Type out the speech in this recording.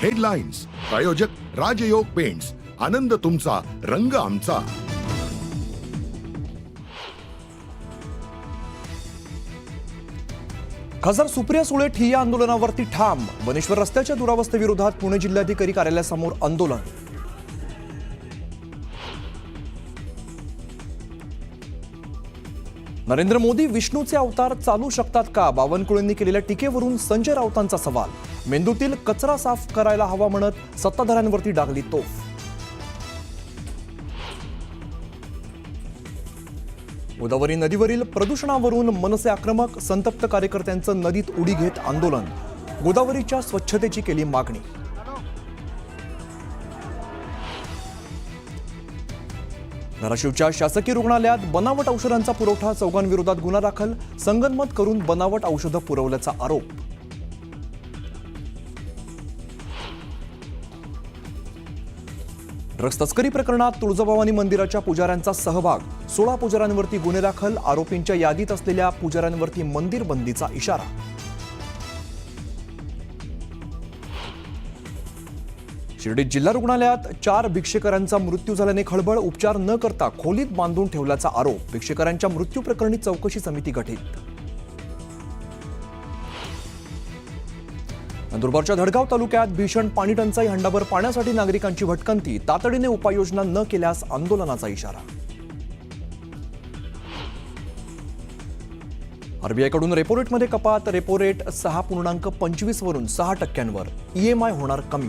Headlines प्रायोजक राजयोग paints, आनंद तुमचा, रंग आमचा. खासदार सुप्रिया सुळे ठिय्या आंदोलनावरती ठाम. बनेश्वर रस्त्याच्या दुरावस्थेविरोधात पुणे जिल्हाधिकारी कार्यालयासमोर आंदोलन. नरेंद्र मोदी विष्णूचे अवतार चालू शकतात का? बावनकुळेंनी केलेल्या टीकेवरून संजय राऊतांचा सवाल. मेंदूतील कचरा साफ करायला हवा म्हणत सत्ताधाऱ्यांवरती डागली तोफ. गोदावरी नदीवरील प्रदूषणावरून मनसे आक्रमक. संतप्त कार्यकर्त्यांचं नदीत उडी घेत आंदोलन. गोदावरीच्या स्वच्छतेची केली मागणी. धाराशिवच्या शासकीय रुग्णालयात बनावट औषधांचा पुरवठा. चौघांविरोधात गुन्हा दाखल. संगनमत करून बनावट औषधं पुरवल्याचा आरोप. ड्रग्स तस्करी प्रकरणात तुळजाभवानी मंदिराच्या पुजाऱ्यांचा सहभाग. 16 पुजाऱ्यांवरती गुन्हे दाखल. आरोपींच्या यादीत असलेल्या पुजाऱ्यांवरती मंदिर बंदीचा इशारा. शिर्डीत जिल्हा रुग्णालयात 4 भिक्षेकरांचा मृत्यू झाल्याने खळबळ. उपचार न करता खोलीत बांधून ठेवल्याचा आरोप. भिक्षेकरांच्या मृत्यू प्रकरणी चौकशी समिती गठीत. नंदुरबारच्या धडगाव तालुक्यात भीषण पाणी टंचाई. हंडाभर पाण्यासाठी नागरिकांची भटकंती. तातडीने उपाययोजना न केल्यास आंदोलनाचा इशारा. आरबीआयकडून रेपो रेटमध्ये कपात. रेपो रेट 6.25 वरून 6% ईएमआय होणार कमी.